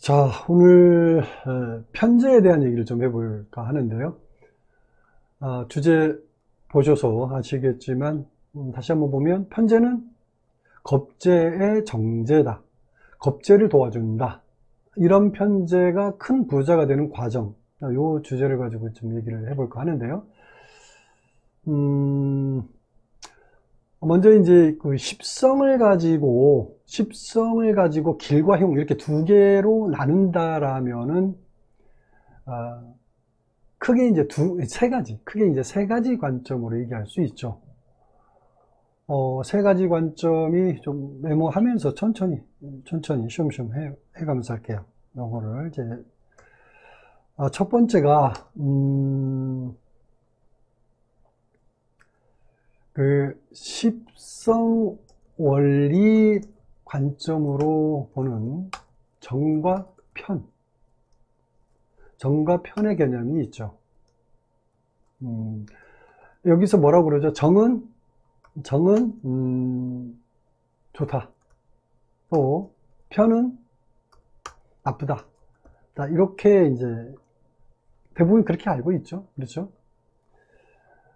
자, 오늘 편제에 대한 얘기를 좀 해볼까 하는데요. 주제 보셔서 아시겠지만 다시 한번 보면 편제는 겁제의 정제다. 겁제를 도와준다. 이런 편제가 큰 부자가 되는 과정. 이 주제를 가지고 좀 얘기를 해볼까 하는데요. 먼저 이제 그 십성을 가지고 길과 흉 이렇게 두 개로 나눈다라면은 크게 이제 크게 이제 세 가지 관점으로 얘기할 수 있죠. 세 가지 관점이 좀 메모하면서 천천히 쉬엄쉬엄 해가면서 할게요. 요거를 이제 첫 번째가 그 십성 원리 관점으로 보는 정과 편의 개념이 있죠. 여기서 뭐라고 그러죠? 정은 좋다. 또 편은 나쁘다. 이렇게 이제 대부분 그렇게 알고 있죠. 그렇죠?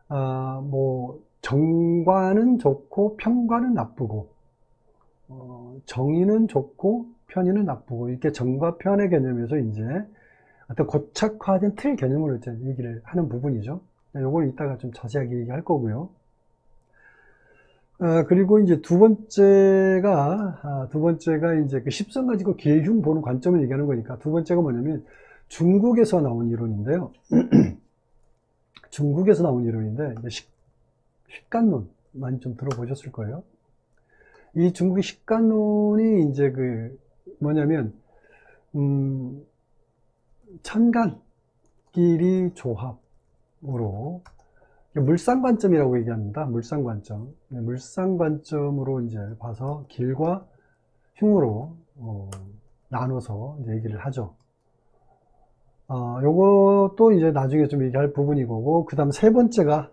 뭐 정과는 좋고 편과는 나쁘고, 정의는 좋고 편의는 나쁘고, 이렇게 정과 편의 개념에서 이제 어떤 고착화된 틀 개념으로 이제 얘기를 하는 부분이죠. 요걸 이따가 좀 자세하게 얘기할 거고요. 그리고 이제 두 번째가 이제 그 십성 가지고 길흉 보는 관점을 얘기하는 거니까, 두 번째가 뭐냐면 중국에서 나온 이론인데요. 중국에서 나온 이론인데, 식간론 많이 좀 들어보셨을 거예요. 이 중국의 식간론이 이제 그 뭐냐면 천간끼리 조합으로 물상관점이라고 얘기합니다. 물상관점. 물상관점으로 이제 봐서 길과 흉으로 나눠서 이제 얘기를 하죠. 요것도 이제 나중에 좀 얘기할 부분이고, 그 다음 세 번째가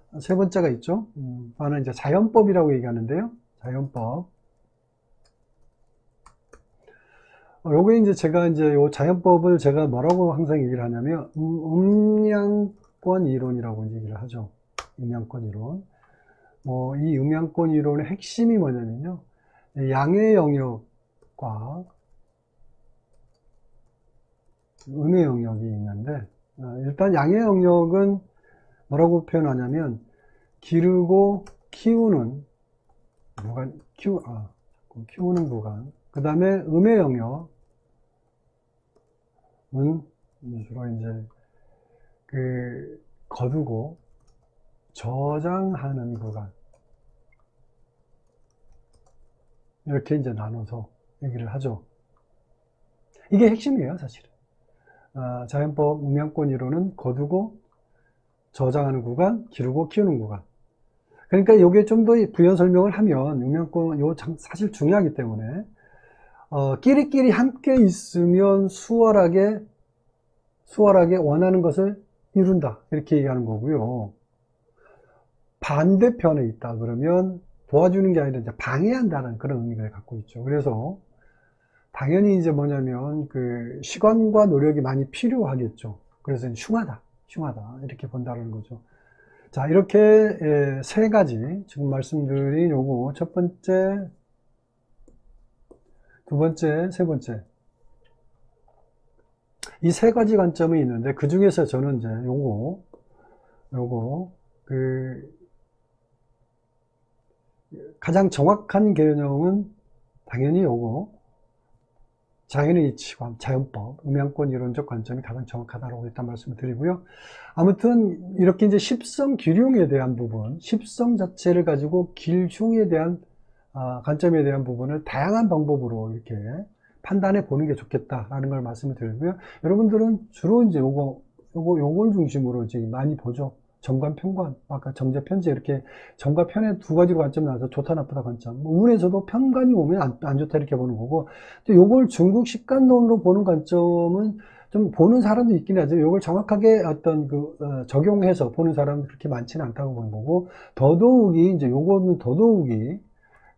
있죠. 하나는 이제 자연법이라고 얘기하는데요. 자연법. 요게 이제 제가 요 자연법을 제가 뭐라고 항상 얘기를 하냐면, 음양권 이론이라고 얘기를 하죠. 음양권 이론. 이 음양권 이론의 핵심이 뭐냐면요. 양의 영역과 음의 영역이 있는데, 일단 양의 영역은 뭐라고 표현하냐면 기르고 키우는 무관, 키우는 무관. 그 다음에 음의 영역은 주로 이제 그 거두고 저장하는 구간, 이렇게 이제 나눠서 얘기를 하죠. 이게 핵심이에요, 사실은. 자연법 음양권 이론은 거두고 저장하는 구간, 기르고 키우는 구간. 그러니까 이게 좀 더 부연 설명을 하면 음양권 사실 중요하기 때문에 끼리끼리 함께 있으면 수월하게 원하는 것을 이룬다, 이렇게 얘기하는 거고요. 반대편에 있다 그러면 도와주는 게 아니라 이제 방해한다는 그런 의미를 갖고 있죠. 그래서 당연히 이제 뭐냐면 그 시간과 노력이 많이 필요하겠죠. 그래서 흉하다 이렇게 본다는 거죠. 자, 이렇게 세 가지 지금 말씀드린 요거 첫 번째, 두 번째, 세 번째, 이 세 가지 관점이 있는데, 그 중에서 저는 이제 요거 그 가장 정확한 개념은 당연히 요거 자연의 이치관, 자연법, 음양권 이론적 관점이 가장 정확하다고 일단 말씀을 드리고요. 아무튼 이렇게 이제 십성 기흉에 대한 부분, 십성 자체를 가지고 길흉에 대한 관점에 대한 부분을 다양한 방법으로 이렇게 판단해 보는 게 좋겠다라는 걸 말씀을 드리고요. 여러분들은 주로 이제 요걸 중심으로 지금 많이 보죠. 정관, 편관, 아까 정제, 편제, 이렇게 정과 편의 두 가지로 관점 나와서 좋다, 나쁘다 관점. 운에서도 편관이 오면 안 좋다, 이렇게 보는 거고, 또 요걸 중국 식간론으로 보는 관점은 좀 보는 사람도 있긴 하죠. 요걸 정확하게 적용해서 보는 사람은 그렇게 많지는 않다고 보는 거고, 더더욱이, 이제 요거는 더더욱이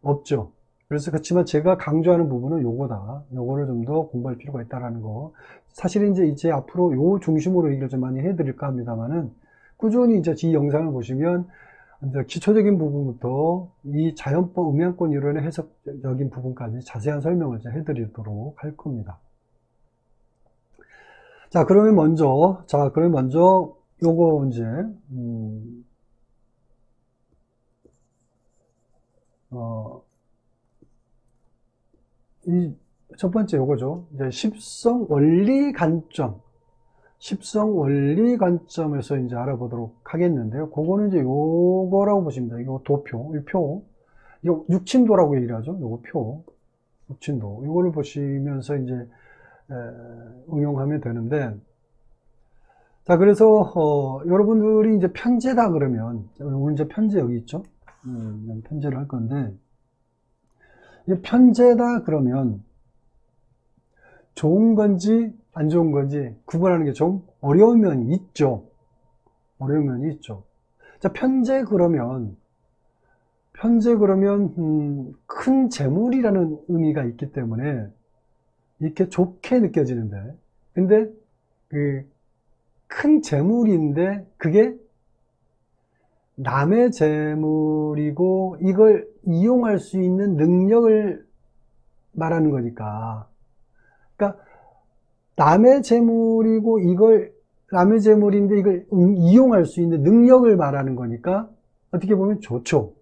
없죠. 그래서 그렇지만 제가 강조하는 부분은 요거다. 요거를 좀 더 공부할 필요가 있다라는 거. 사실 이제 앞으로 요 중심으로 얘기를 좀 많이 해드릴까 합니다만은 꾸준히 이제 이 영상을 보시면 이제 기초적인 부분부터 이 자연법 음양권 이론의 해석적인 부분까지 자세한 설명을 이제 해드리도록 할 겁니다. 자, 그러면 먼저 요거 이제 이 첫 번째 요거죠. 이제 십성 원리 관점에서 이제 알아보도록 하겠는데요. 그거는 이제 요거라고 보시면 돼요. 이거 도표, 이 표. 이거 육친도라고 얘기를 하죠. 요거 표. 육친도. 이거를 보시면서 이제, 응용하면 되는데. 자, 그래서, 여러분들이 이제 편제다 그러면, 오늘 이제 편제 여기 있죠? 편제를 할 건데, 이 편제다 그러면, 좋은 건지 안 좋은 건지 구분하는 게 좀 어려운 면이 있죠. 자, 편제 그러면 큰 재물이라는 의미가 있기 때문에 이렇게 좋게 느껴지는데, 근데 그 큰 재물인데 그게 남의 재물이고 이걸 이용할 수 있는 능력을 말하는 거니까. 그러니까 남의 재물인데 이걸 이용할 수 있는 능력을 말하는 거니까 어떻게 보면 좋죠.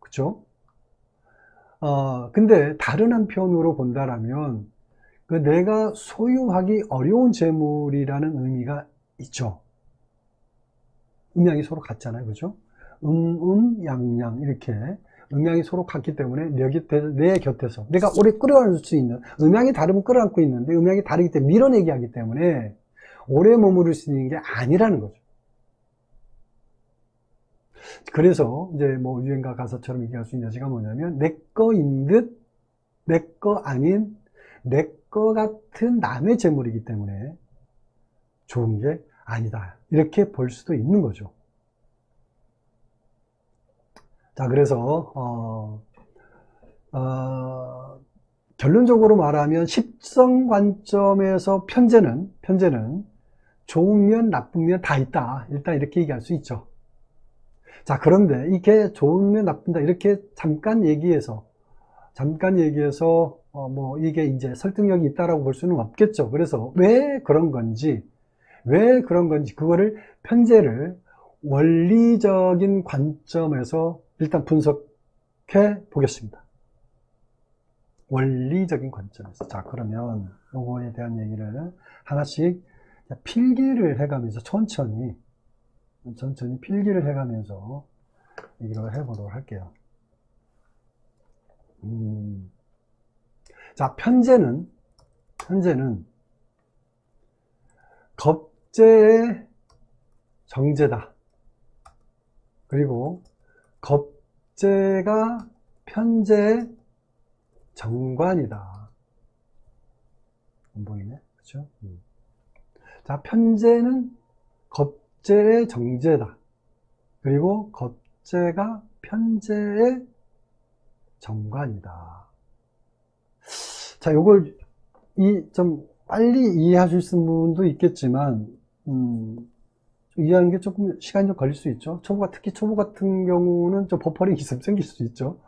그쵸? 근데 다른 한편으로 본다라면 그 내가 소유하기 어려운 재물이라는 의미가 있죠. 음양이 서로 같잖아요. 그죠? 양양 이렇게 음양이 서로 같기 때문에 내 곁에서 내가 오래 끌어안을 수 있는, 음양이 다르면 끌어안고 있는데 음양이 다르기 때문에 밀어내기 하기 때문에 오래 머무를 수 있는 게 아니라는 거죠. 그래서 이제 뭐 유행가 가사처럼 얘기할 수 있는 여지가 뭐냐면 내 거인 듯 내 거 아닌 내 거 같은 남의 재물이기 때문에 좋은 게 아니다, 이렇게 볼 수도 있는 거죠. 자, 그래서 결론적으로 말하면 십성 관점에서 편제는 좋은 면 나쁜 면 다 있다, 일단 이렇게 얘기할 수 있죠. 자, 그런데 이게 좋은 면 나쁜다 이렇게 잠깐 얘기해서 뭐 이게 이제 설득력이 있다라고 볼 수는 없겠죠. 그래서 왜 그런 건지 그거를 편제를 원리적인 관점에서 일단 분석해 보겠습니다. 원리적인 관점에서. 자, 그러면 요거에 대한 얘기를 하나씩 필기를 해가면서 천천히 필기를 해가면서 얘기를 해보도록 할게요. 자, 편제는 겁제의 정제다. 그리고 겁제가 편제의 정관이다. 안 보이네? 그렇죠? 자, 편제는 겁제의 정제다. 그리고 겁제가 편제의 정관이다. 자, 요걸 좀 빨리 이해하실 수 있는 분도 있겠지만 이해하는 게 조금 시간이 좀 걸릴 수 있죠. 특히 초보 같은 경우는 좀 버퍼링이 좀 생길 수 있죠.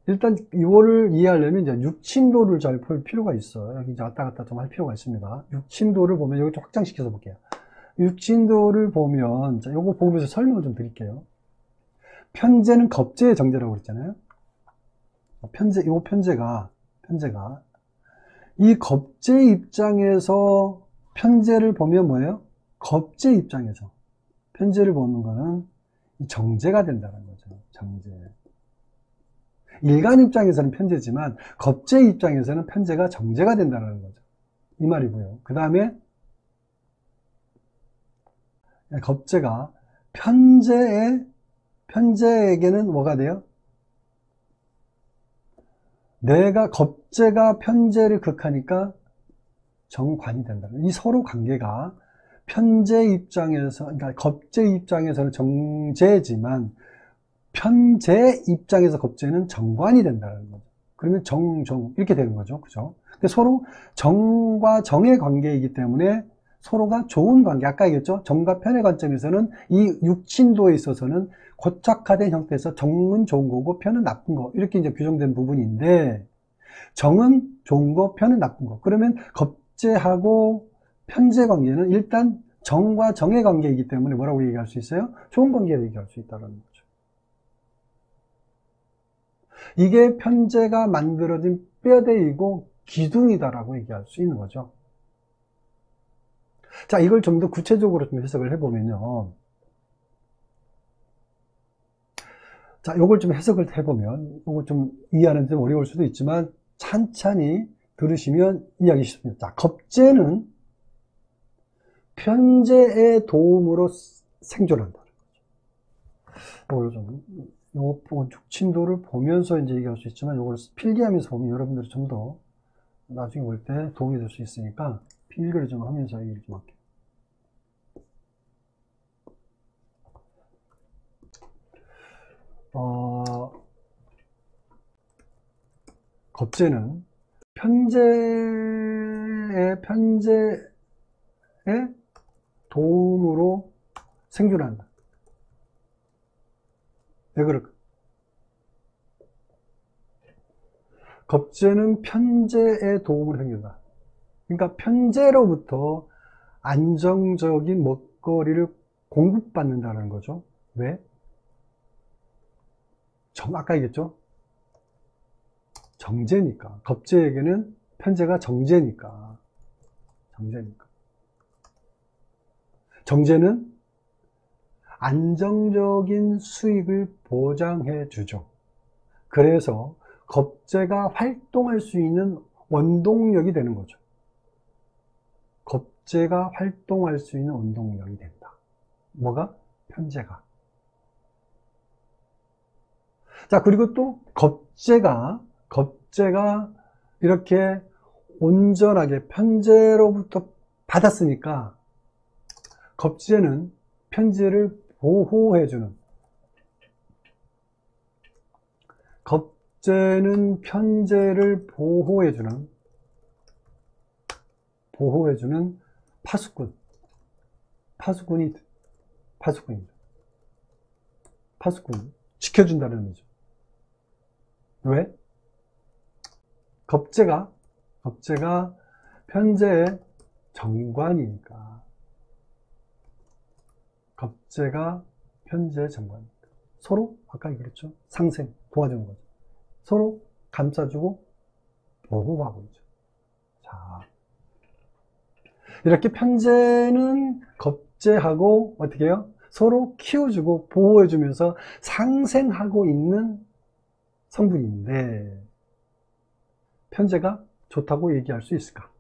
일단 이거를 이해하려면 이제 육친도를 잘 볼 필요가 있어요. 여기 이제 왔다 갔다 좀 할 필요가 있습니다. 육친도를 보면 여기 좀 확장시켜서 볼게요. 육친도를 보면, 자, 요거 보면서 설명을 좀 드릴게요. 편제는 겁제의 정제라고 그랬잖아요. 요 편제가 이 겁제 입장에서 편제를 보면 뭐예요? 겁제 입장에서 편제를 보는 거는 정제가 된다는 거죠. 정제. 일간 입장에서는 편제지만 겁제 입장에서는 편제가 정제가 된다는 거죠. 이 말이고요. 그 다음에 겁제가 편제에게는 뭐가 돼요? 겁제가 편제를 극하니까 정관이 된다. 이 서로 관계가 편제 입장에서, 그러니까 겁제 입장에서는 정제지만 편재 입장에서 겁재는 정관이 된다는 거죠. 그러면 정 이렇게 되는 거죠. 그죠? 근데 서로 정과 정의 관계이기 때문에 서로가 좋은 관계. 아까 얘기했죠? 정과 편의 관점에서는 이 육친도에 있어서는 고착화된 형태에서 정은 좋은 거고 편은 나쁜 거. 이렇게 이제 규정된 부분인데, 정은 좋은 거, 편은 나쁜 거. 그러면 겁재하고 편재 관계는 일단 정과 정의 관계이기 때문에 뭐라고 얘기할 수 있어요? 좋은 관계를 얘기할 수 있다는 거죠. 이게 편재가 만들어진 뼈대이고 기둥이다라고 얘기할 수 있는 거죠. 자, 이걸 좀 더 구체적으로 좀 해석을 해보면요. 자, 요걸 좀 해석을 해보면, 요거 좀 이해하는 데 좀 어려울 수도 있지만, 찬찬히 들으시면 이해하기 쉽습니다. 자, 겁재는 편재의 도움으로 생존한다. 요걸 좀, 요 죽친도를 보면서 이제 얘기할 수 있지만, 요걸 필기하면서 보면 여러분들이 좀 더 나중에 볼 때 도움이 될 수 있으니까, 필기를 좀 하면서 얘기를 좀 할게요. 겁재는 편재의 도움으로 생존한다. 왜 그럴까? 겁재는 편재의 도움으로 생존한다. 그러니까 편재로부터 안정적인 먹거리를 공급받는다는 거죠. 왜? 아까 얘기했죠? 정제니까. 겁재에게는 편재가 정제니까. 정제는 안정적인 수익을 보장해 주죠. 그래서 겁재가 활동할 수 있는 원동력이 되는 거죠. 겁재가 활동할 수 있는 원동력이 된다. 뭐가? 편재가. 자, 그리고 또 겁재가 이렇게 온전하게 편재로부터 받았으니까 겁재는 편재를 보호해주는, 겁재는 편재를 보호해주는 파수꾼이죠. 파수꾼 지켜준다는 의미죠. 왜? 겁재가 편재의 정관이니까. 겁재가 편재의 정관이니까. 서로 아까 얘기했죠. 상생, 도와주는 거죠. 서로 감싸주고 보호하고 있죠. 자, 이렇게 편재는 겁재하고 어떻게 해요? 서로 키워주고 보호해주면서 상생하고 있는 성분인데, 편재가 좋다고 얘기할 수 있을까?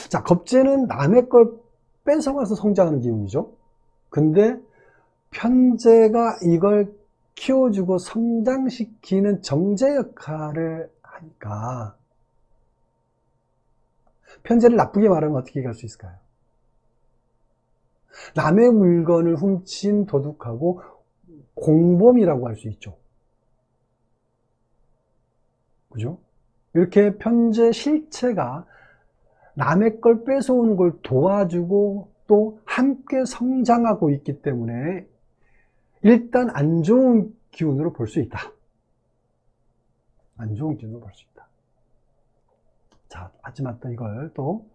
자, 겁재는 남의 걸 뺏어가서 성장하는 기운이죠. 근데 편재가 이걸 키워주고 성장시키는 정제 역할을 하니까, 편재를 나쁘게 말하면 어떻게 얘기할 수 있을까요? 남의 물건을 훔친 도둑하고 공범이라고 할 수 있죠. 그죠? 이렇게 편재 실체가 남의 걸 뺏어오는 걸 도와주고 또 함께 성장하고 있기 때문에 일단 안 좋은 기운으로 볼 수 있다. 안 좋은 기운으로 볼 수 있다. 자, 하지만 또 이걸 또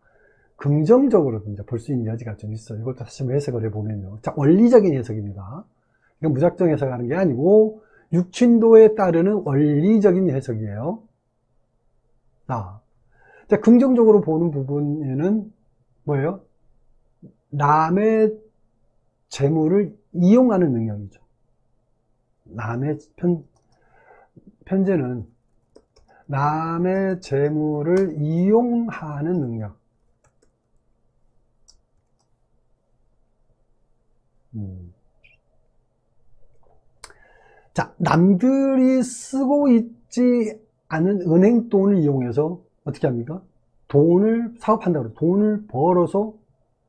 긍정적으로 볼 수 있는 여지가 좀 있어요. 이걸 또 다시 해석을 해보면요. 자, 원리적인 해석입니다. 이건 무작정 해석하는 게 아니고 육친도에 따르는 원리적인 해석이에요. 자, 긍정적으로 보는 부분에는 뭐예요? 남의 재물을 이용하는 능력이죠. 남의 편재는 남의 재물을 이용하는 능력. 자, 남들이 쓰고 있지 않은 은행 돈을 이용해서 어떻게 합니까? 돈을 사업한다고 해요. 돈을 벌어서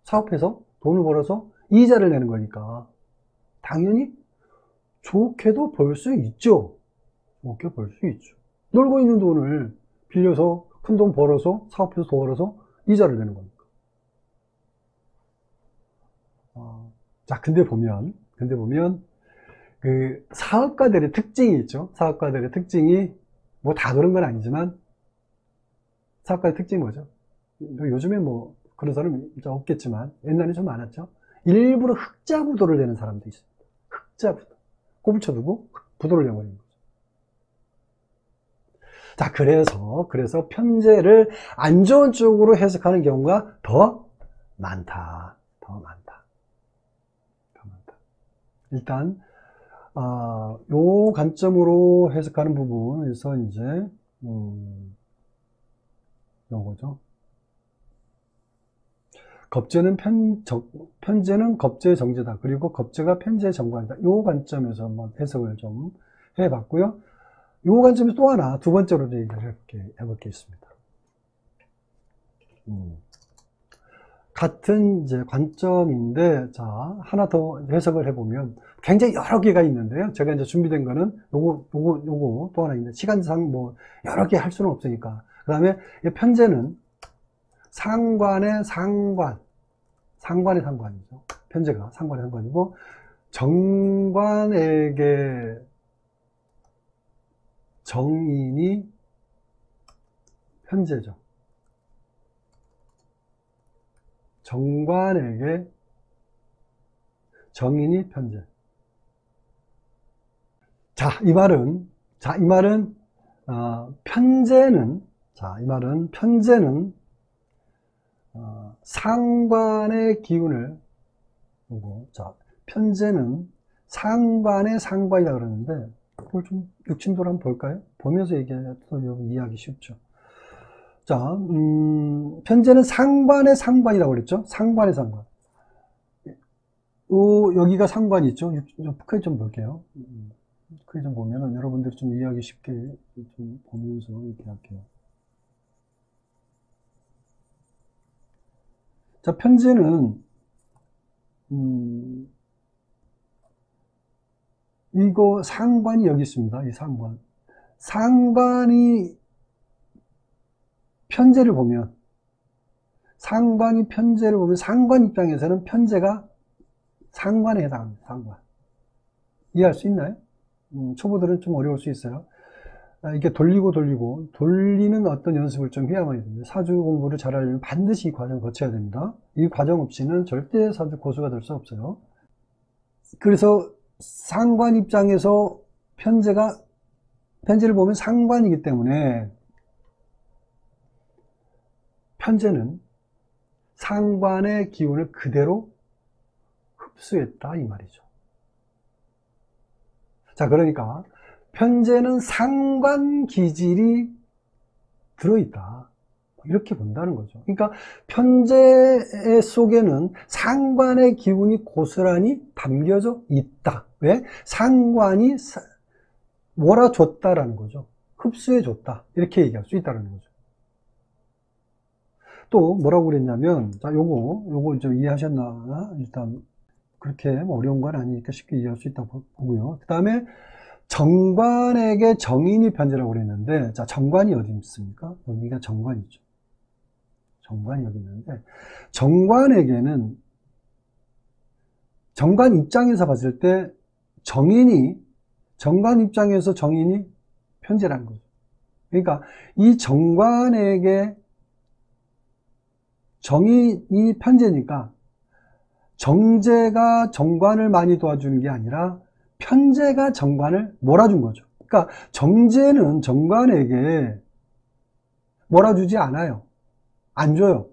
사업해서 돈을 벌어서 이자를 내는 거니까 당연히 좋게도 벌 수 있죠. 좋게 벌 수 있죠. 놀고 있는 돈을 빌려서 큰 돈 벌어서 사업해서 벌어서 이자를 내는 겁니다. 자, 근데 보면 그 사업가들의 특징이 있죠. 사업가들의 특징이 뭐 다 그런 건 아니지만 사업가의 특징이 뭐죠? 요즘에 뭐 그런 사람이 없겠지만 옛날에 좀 많았죠. 일부러 흑자 부도를 내는 사람도 있습니다. 흑자 부도. 꼽을 쳐두고 부도를 내버리는 거죠. 자, 그래서 편제를 안 좋은 쪽으로 해석하는 경우가 더 많다. 일단 요 관점으로 해석하는 부분에서 이제 요거죠. 편제는 겁제의 정제다. 그리고 겁제가 편제의 정관이다. 요 관점에서 한번 해석을 좀 해봤고요. 요 관점에서 또 하나 두 번째로 얘기를 해볼 게 있습니다. 같은 이제 관점인데, 자, 하나 더 해석을 해보면 굉장히 여러 개가 있는데요. 제가 이제 준비된 거는 요거 또 하나 있는데, 시간상 뭐 여러 개 할 수는 없으니까. 그 다음에 편제는 상관의 상관이죠. 편제가 상관의 상관이고, 정관에게 정인이 편제죠. 정관에게 정인이 편제. 자, 이 말은 편제는 상관의 기운을 보고, 자, 편제는 상관의 상관이라 그러는데, 그걸 좀 육심도로 한번 볼까요? 보면서 얘기해도 이해하기 쉽죠. 자, 편제는 상관의 상관이라고 그랬죠? 상관의 상관. 여기가 상관이 있죠? 크게 좀 볼게요. 크게 좀 보면은 여러분들이 좀 이해하기 쉽게 좀 보면서 이렇게 할게요. 자, 편제는, 이거 상관이 여기 있습니다. 이 상관. 상관이 편제를 보면, 상관 입장에서는 편제가 상관에 해당합니다. 상관. 이해할 수 있나요? 초보들은 좀 어려울 수 있어요. 이게 돌리는 어떤 연습을 좀 해야만 됩니다. 사주 공부를 잘하려면 반드시 이 과정을 거쳐야 됩니다. 이 과정 없이는 절대 사주 고수가 될 수 없어요. 그래서 상관 입장에서 편제를 보면 상관이기 때문에 편제는 상관의 기운을 그대로 흡수했다 이 말이죠. 자, 그러니까 편제는 상관 기질이 들어있다 이렇게 본다는 거죠. 그러니까 편제 속에는 상관의 기운이 고스란히 담겨져 있다. 왜? 상관이 몰아줬다라는 거죠. 흡수해줬다 이렇게 얘기할 수 있다는 거죠. 또 뭐라고 그랬냐면, 자, 요거 좀 이해하셨나? 일단 그렇게 어려운 건 아니니까 쉽게 이해할 수 있다고 보고요. 그 다음에 정관에게 정인이 편제라고 그랬는데, 자, 정관이 어디 있습니까? 여기가 정관이죠. 정관이 여기 있는데, 정관에게는 정관 입장에서 봤을 때 정관 입장에서 정인이 편제라는 거죠. 그러니까 이 정관에게 정인이 편제니까 정제가 정관을 많이 도와주는 게 아니라 편제가 정관을 몰아준 거죠. 그러니까 정제는 정관에게 몰아주지 않아요. 안 줘요.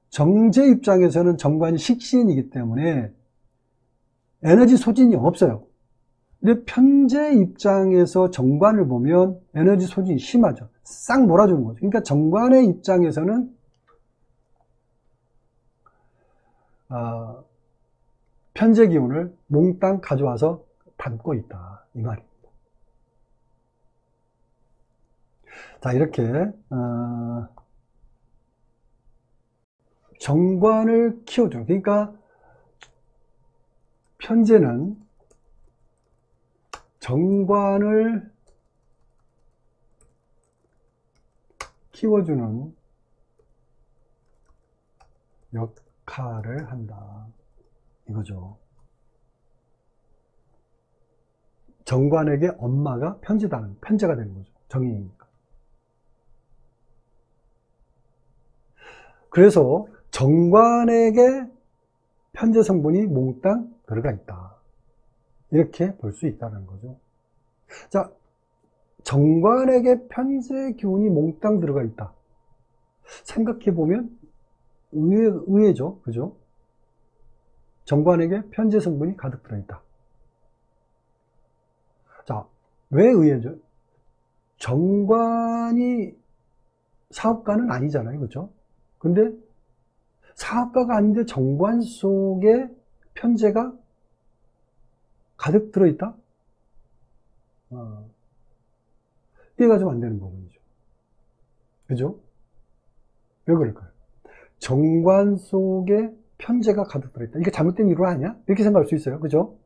정제 입장에서는 정관이 식신이기 때문에 에너지 소진이 없어요. 근데 편제 입장에서 정관을 보면 에너지 소진이 심하죠. 싹 몰아주는 거죠. 그러니까 정관의 입장에서는 편제 기운을 몽땅 가져와서 담고 있다 이 말입니다. 자, 이렇게 정관을 키워줘. 그러니까 편제는 정관을 키워주는 역할을 한다. 이거죠. 정관에게 엄마가 편제가 되는 거죠. 정인이니까. 그래서 정관에게 편제 성분이 몽땅 들어가 있다. 이렇게 볼 수 있다는 거죠. 자, 정관에게 편제 기운이 몽땅 들어가 있다. 생각해보면 의외죠. 그죠? 정관에게 편제 성분이 가득 들어있다. 자, 왜 의외죠? 정관이 사업가는 아니잖아요. 그죠? 근데 사업가가 아닌데 정관 속에 편제가 가득 들어있다? 이해가 좀 안 되는 부분이죠. 그죠? 왜 그럴까요? 정관 속에 편제가 가득 들어있다. 이게 잘못된 이론 아니야? 이렇게 생각할 수 있어요. 그죠?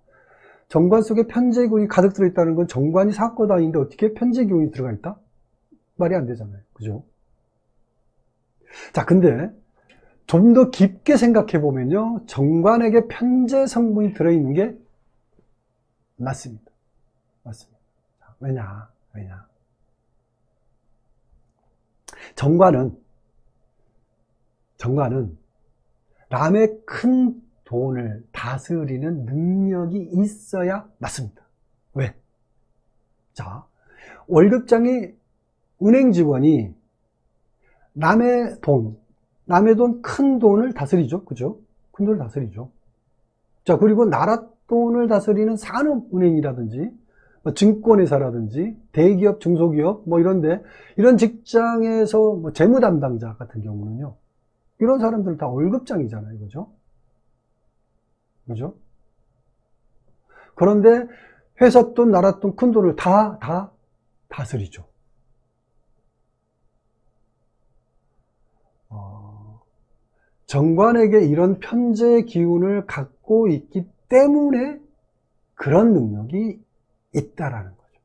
정관 속에 편제기운이 가득 들어있다는 건 정관이 사업가도 아닌데 어떻게 편제기운이 들어가 있다? 말이 안 되잖아요. 그죠? 자, 근데 좀 더 깊게 생각해 보면요. 정관에게 편제 성분이 들어있는 게 맞습니다. 맞습니다. 자, 왜냐? 정관은 남의 큰 돈을 다스리는 능력이 있어야 맞습니다. 왜? 자, 월급장이 은행 직원이 남의 돈, 큰 돈을 다스리죠. 그죠? 큰 돈을 다스리죠. 자, 그리고 나라 돈을 다스리는 산업은행이라든지, 증권회사라든지, 대기업, 중소기업, 이런데, 이런 직장에서 재무 담당자 같은 경우는요, 이런 사람들 다 월급장이잖아요. 그죠? 그죠? 그런데 회사 돈, 나라 돈, 큰 돈을 다 다스리죠. 정관에게 이런 편제 기운을 갖고 있기 때문에 그런 능력이 있다라는 거죠.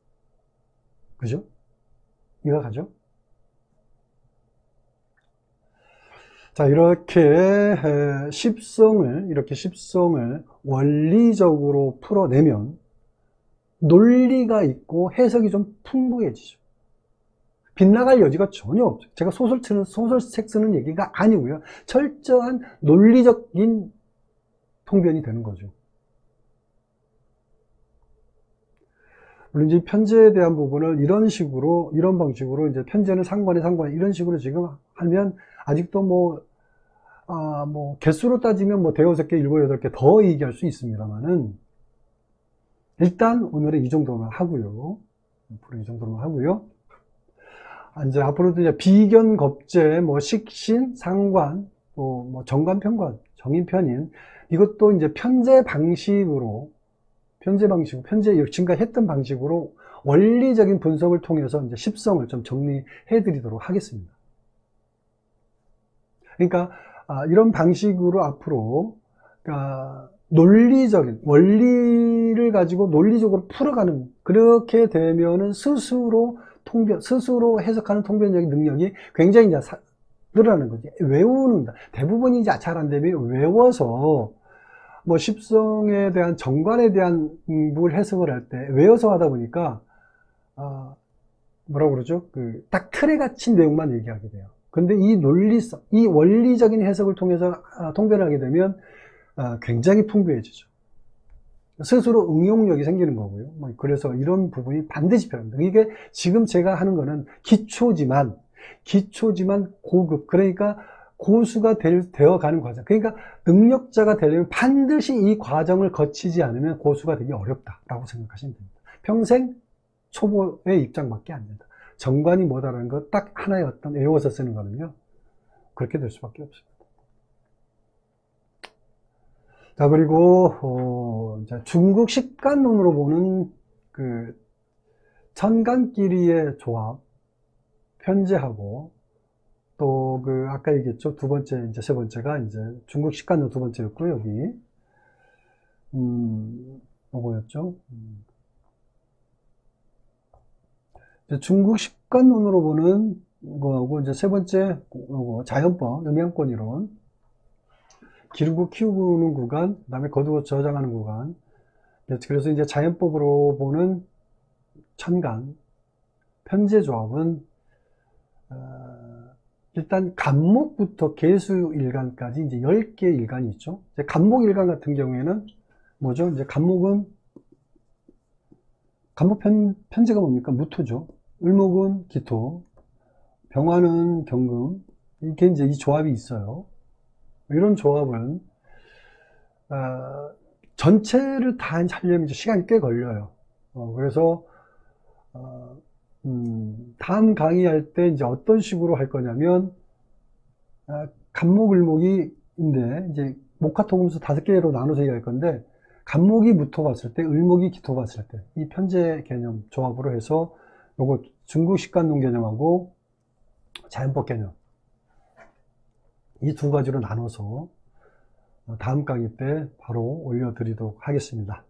그죠? 이해가 가죠? 자, 이렇게 십성을 원리적으로 풀어내면 논리가 있고 해석이 좀 풍부해지죠. 빗나갈 여지가 전혀 없죠. 제가 소설책 쓰는 얘기가 아니고요. 철저한 논리적인 통변이 되는 거죠. 물론 이제 편제에 대한 부분을 이런 방식으로 이제 편제는 상관에 이런 식으로 지금 하면 아직도 개수로 따지면 대여섯 개, 일곱, 여덟 개 더 얘기할 수 있습니다만은 일단 오늘은 이 정도만 하고요. 이제 앞으로도 이제 비견, 겁재, 식신, 상관, 또 정관, 편관, 정인, 편인 이것도 이제 편제 방식으로 지금까지 했던 방식으로 원리적인 분석을 통해서 이제 십성을 좀 정리해 드리도록 하겠습니다. 그러니까 이런 방식으로 앞으로 논리적인 원리를 가지고 논리적으로 풀어가는 그렇게 되면은 스스로 해석하는 통변적인 능력이 굉장히 이제 늘어나는 거지. 외우는다. 대부분이 이제 잘 안 되면 외워서 십성에 대한 정관에 대한 해석을 할 때 외워서 하다 보니까 뭐라고 그러죠? 딱 틀에 갇힌 내용만 얘기하게 돼요. 근데 이 원리적인 해석을 통해서 통변을 하게 되면 굉장히 풍부해지죠. 스스로 응용력이 생기는 거고요. 그래서 이런 부분이 반드시 필요합니다. 이게 지금 제가 하는 거는 기초지만 고급, 그러니까 고수가 되어가는 과정. 그러니까 능력자가 되려면 반드시 이 과정을 거치지 않으면 고수가 되기 어렵다라고 생각하시면 됩니다. 평생 초보의 입장밖에 안 된다. 정관이 뭐다라는 거 딱 하나의 어떤 외워서 쓰는 거는요. 그렇게 될 수밖에 없습니다. 자, 그리고 중국 십간론으로 보는 천간끼리의 조합, 편제하고 또 아까 얘기했죠. 두 번째, 세 번째가 이제 중국 십간론 두 번째였고요. 여기 요거였죠. 중국 식관론으로 보는 거하고, 이제 세 번째, 요거, 자연법, 음양권 이론. 기르고 키우는 구간, 그 다음에 거두고 저장하는 구간. 그래서 이제 자연법으로 보는 천간, 편제조합은, 일단 간목부터 개수일간까지 이제 10개 일간이 있죠. 이제 간목일간 같은 경우에는 뭐죠? 이제 간목 편제가 뭡니까? 무토죠. 을목은 기토, 병화는 경금. 이게 이제 이 조합이 있어요. 이런 조합은, 전체를 다 하려면 이제 시간이 꽤 걸려요. 그래서, 다음 강의할 때 이제 어떤 식으로 할 거냐면, 간목을목이인데, 이제 목화토금수 5개로 나눠서 얘기할 건데, 간목이 무토 갔을 때, 을목이 기토 갔을 때, 이 편제 개념 조합으로 해서, 요거 중국 식관론 개념하고 자연법 개념, 이 두 가지로 나눠서 다음 강의 때 바로 올려드리도록 하겠습니다.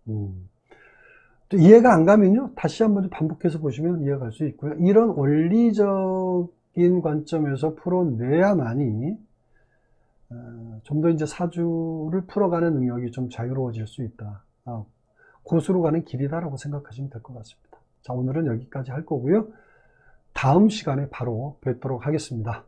또 이해가 안 가면요, 다시 한번 반복해서 보시면 이해가 갈 수 있고요. 이런 원리적인 관점에서 풀어내야만이 좀 더 이제 사주를 풀어가는 능력이 좀 자유로워질 수 있다. 고수로 가는 길이다라고 생각하시면 될 것 같습니다. 자, 오늘은 여기까지 할 거고요. 다음 시간에 바로 뵙도록 하겠습니다.